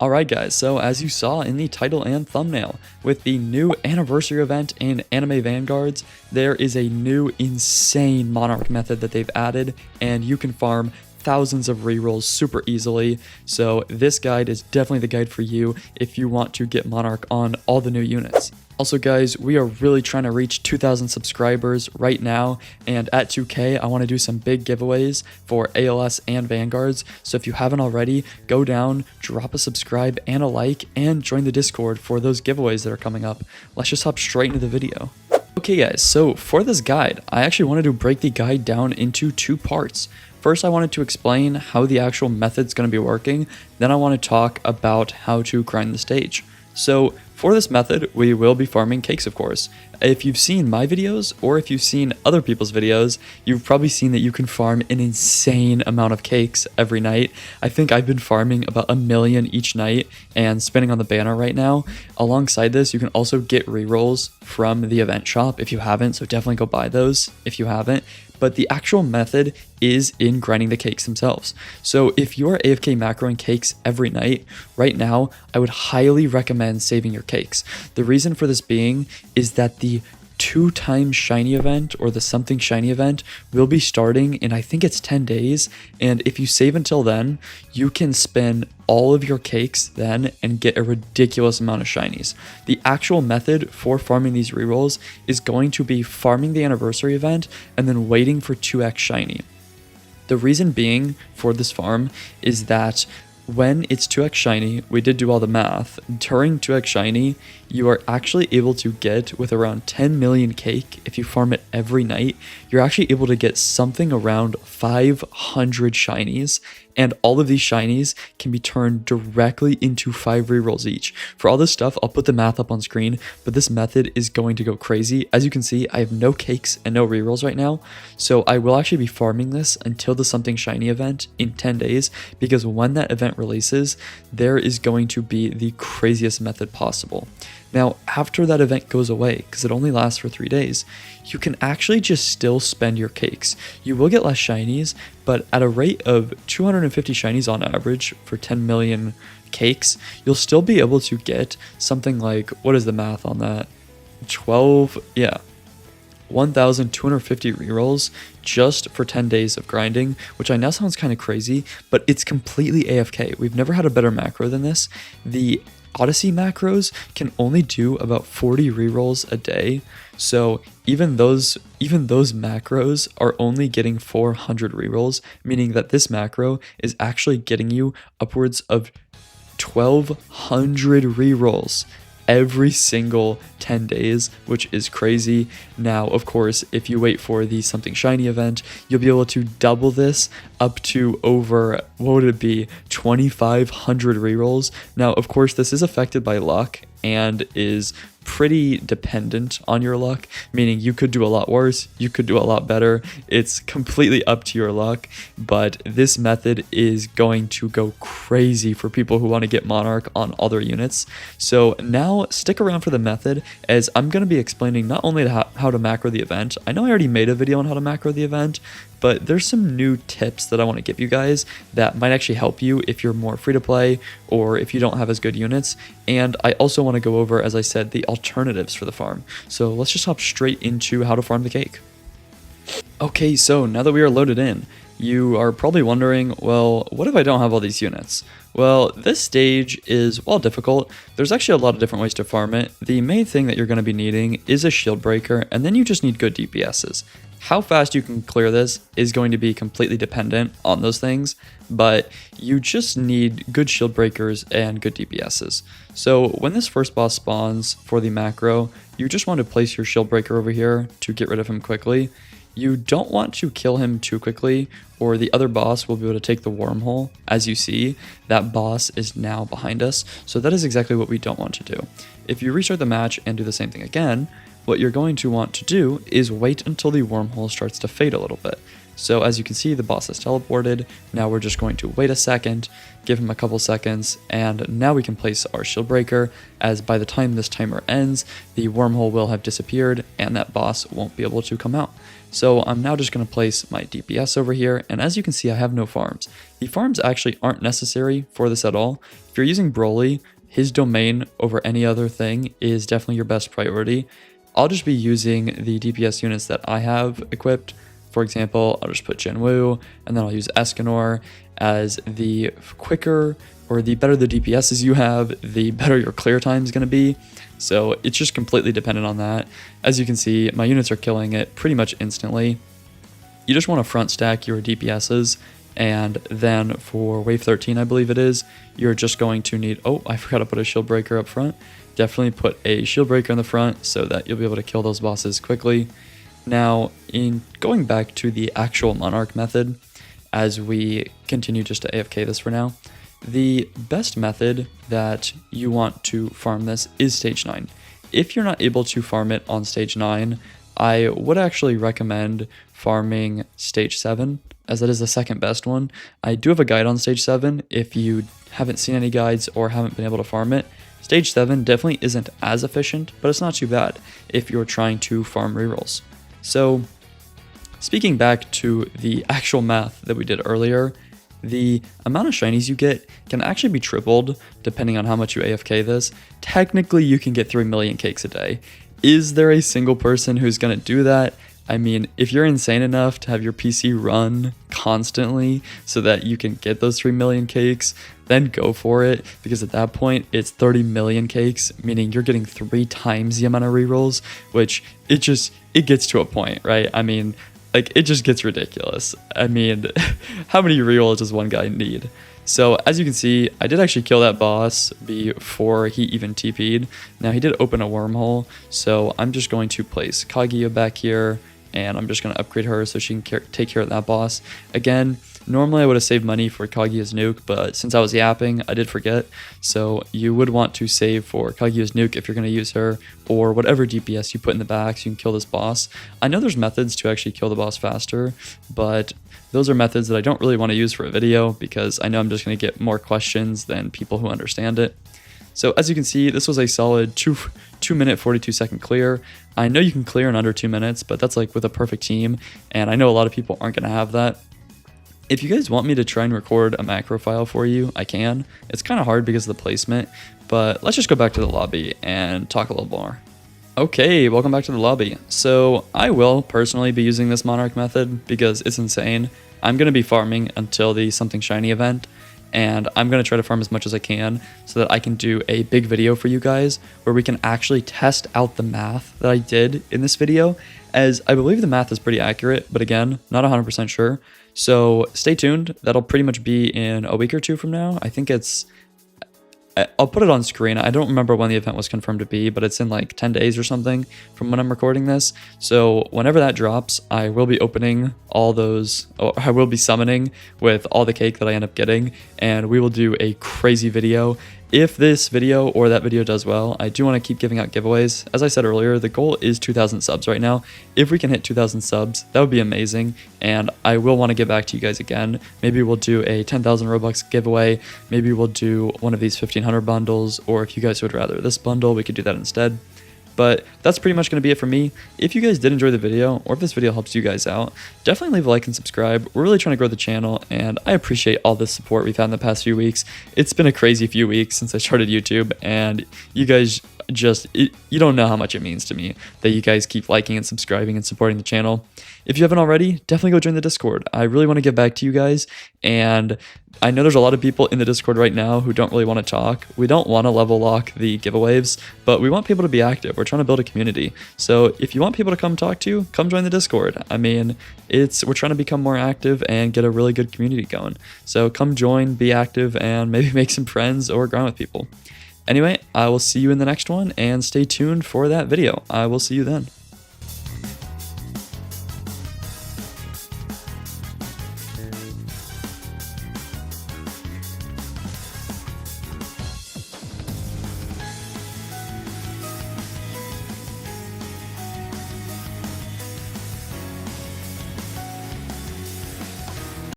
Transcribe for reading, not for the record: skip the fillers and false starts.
Alright guys, so as you saw in the title and thumbnail, with the new anniversary event in Anime Vanguards, there is a new insane Monarch method that they've added, and you can farm thousands of rerolls super easily. So this guide is definitely the guide for you if you want to get Monarch on all the new units. Also guys, we are really trying to reach 2,000 subscribers right now, and at 2K I want to do some big giveaways for ALS and Vanguards, so if you haven't already, go down, drop a subscribe and a like, and join the Discord for those giveaways that are coming up. Let's just hop straight into the video. Okay guys, so for this guide, I actually wanted to break the guide down into two parts. First, I wanted to explain how the actual method's going to be working, then I want to talk about how to grind the stage. So for this method, we will be farming cakes, of course. If you've seen my videos, or if you've seen other people's videos, you've probably seen that you can farm an insane amount of cakes every night. I think I've been farming about 1 million each night and spinning on the banner right now. Alongside this, you can also get rerolls from the event shop if you haven't, so definitely go buy those if you haven't. But the actual method is in grinding the cakes themselves. So if you're AFK macroing cakes every night, right now, I would highly recommend saving your cakes. The reason for this being is that the 2x shiny event, or the something shiny event, will be starting in, I think it's 10 days, and if you save until then, you can spin all of your cakes then and get a ridiculous amount of shinies. The actual method for farming these rerolls is going to be farming the anniversary event and then waiting for 2x shiny. The reason being for this farm is that when it's 2x shiny, we did do all the math, during 2x shiny, you are actually able to get, with around 10 million cake, if you farm it every night, you're actually able to get something around 500 shinies, and all of these shinies can be turned directly into 5 rerolls each. For all this stuff, I'll put the math up on screen, but this method is going to go crazy. As you can see, I have no cakes and no rerolls right now, so I will actually be farming this until the something shiny event in 10 days, because when that event releases, there is going to be the craziest method possible. Now, after that event goes away, because it only lasts for 3 days, you can actually just still spend your cakes. You will get less shinies, but at a rate of 250 shinies on average for 10 million cakes, you'll still be able to get something like, what is the math on that? 1,250 rerolls just for 10 days of grinding, which I know sounds kind of crazy, but it's completely AFK. We've never had a better macro than this. The Odyssey macros can only do about 40 rerolls a day, so even those macros are only getting 400 rerolls, meaning that this macro is actually getting you upwards of 1,200 rerolls every single 10 days, which is crazy. Now, of course, if you wait for the something shiny event, you'll be able to double this up to over, what would it be, 2,500 rerolls. Now, of course, this is affected by luck and is pretty dependent on your luck, meaning you could do a lot worse, you could do a lot better. It's completely up to your luck, but this method is going to go crazy for people who want to get Monarch on all their units. So now stick around for the method, as I'm going to be explaining not only how to macro the event. I know I already made a video on how to macro the event, but there's some new tips that I want to give you guys that might actually help you if you're more free to play or if you don't have as good units. And I also want to go over, as I said, the alternatives for the farm. So let's just hop straight into how to farm the cake. Okay, so now that we are loaded in, you are probably wondering, well, what if I don't have all these units? Well, this stage is, while difficult, there's actually a lot of different ways to farm it. The main thing that you're going to be needing is a shield breaker, and then you just need good DPSs. How fast you can clear this is going to be completely dependent on those things, but you just need good shield breakers and good DPSs. So when this first boss spawns for the macro, you just want to place your shield breaker over here to get rid of him quickly. You don't want to kill him too quickly, or the other boss will be able to take the wormhole. As you see, that boss is now behind us, so that is exactly what we don't want to do. If you restart the match and do the same thing again, what you're going to want to do is wait until the wormhole starts to fade a little bit. So as you can see, the boss has teleported. Now we're just going to wait a second, give him a couple seconds, and now we can place our shield breaker, as by the time this timer ends, the wormhole will have disappeared and that boss won't be able to come out. So I'm now just going to place my DPS over here, and as you can see, I have no farms. The farms actually aren't necessary for this at all. If you're using Broly, his domain over any other thing is definitely your best priority. I'll just be using the DPS units that I have equipped. For example, I'll just put Jinwoo, and then I'll use Escanor, as the quicker or the better the DPSs you have, the better your clear time is going to be. So it's just completely dependent on that. As you can see, my units are killing it pretty much instantly. You just want to front stack your DPSs, and then for wave 13, I believe it is, you're just going to need, oh, I forgot to put a shield breaker up front. Definitely put a shield breaker in the front so that you'll be able to kill those bosses quickly. Now, in going back to the actual Monarch method, as we continue just to AFK this for now, the best method that you want to farm this is stage 9. If you're not able to farm it on stage 9, I would actually recommend farming stage 7, as that is the second best one. I do have a guide on stage 7 if you haven't seen any guides or haven't been able to farm it. Stage 7 definitely isn't as efficient, but it's not too bad if you're trying to farm rerolls. So, speaking back to the actual math that we did earlier, the amount of shinies you get can actually be tripled depending on how much you AFK this. Technically, you can get 3 million cakes a day. Is there a single person who's going to do that? I mean, if you're insane enough to have your PC run constantly so that you can get those 3 million cakes, then go for it, because at that point it's 30 million cakes, meaning you're getting 3 times the amount of rerolls, which it gets to a point, right? I mean, like, it just gets ridiculous. I mean, how many rerolls does one guy need? So as you can see, I did actually kill that boss before he even TP'd. Now he did open a wormhole, so I'm just going to place Kaguya back here, and I'm just going to upgrade her so she can take care of that boss. Again, normally I would have saved money for Kaguya's nuke, but since I was yapping, I did forget. So you would want to save for Kaguya's nuke if you're going to use her, or whatever DPS you put in the back so you can kill this boss. I know there's methods to actually kill the boss faster, but those are methods that I don't really want to use for a video because I know I'm just going to get more questions than people who understand it. So as you can see, this was a solid 2 minute 42 second clear. I know you can clear in under 2 minutes, but that's like with a perfect team, and I know a lot of people aren't going to have that. If you guys want me to try and record a macro file for you, I can. It's kind of hard because of the placement, but let's just go back to the lobby and talk a little more. Okay, welcome back to the lobby. So I will personally be using this Monarch method because it's insane. I'm going to be farming until the something shiny event, and I'm going to try to farm as much as I can so that I can do a big video for you guys where we can actually test out the math that I did in this video, as I believe the math is pretty accurate, but again, not 100% sure. So stay tuned. That'll pretty much be in a week or 2 from now. I think I'll put it on screen. I don't remember when the event was confirmed to be, but it's in like 10 days or something from when I'm recording this. So whenever that drops, I will be opening all those, or I will be summoning with all the cake that I end up getting, and we will do a crazy video. If this video or that video does well, I do want to keep giving out giveaways. As I said earlier, the goal is 2,000 subs right now. If we can hit 2,000 subs, that would be amazing, and I will want to get back to you guys again. Maybe we'll do a 10,000 Robux giveaway. Maybe we'll do one of these 1,500 bundles, or if you guys would rather this bundle, we could do that instead. But that's pretty much going to be it for me. If you guys did enjoy the video, or if this video helps you guys out, definitely leave a like and subscribe. We're really trying to grow the channel, and I appreciate all the support we've had in the past few weeks. It's been a crazy few weeks since I started YouTube, and you guys you don't know how much it means to me that you guys keep liking and subscribing and supporting the channel. If you haven't already, definitely go join the Discord. I really want to get back to you guys, and I know there's a lot of people in the Discord right now who don't really want to talk. We don't want to level lock the giveaways, but we want people to be active. We're trying to build a community. So if you want people to come talk to you, come join the Discord. I mean, we're trying to become more active and get a really good community going. So come join, be active, and maybe make some friends or grind with people. Anyway, I will see you in the next one, and stay tuned for that video. I will see you then.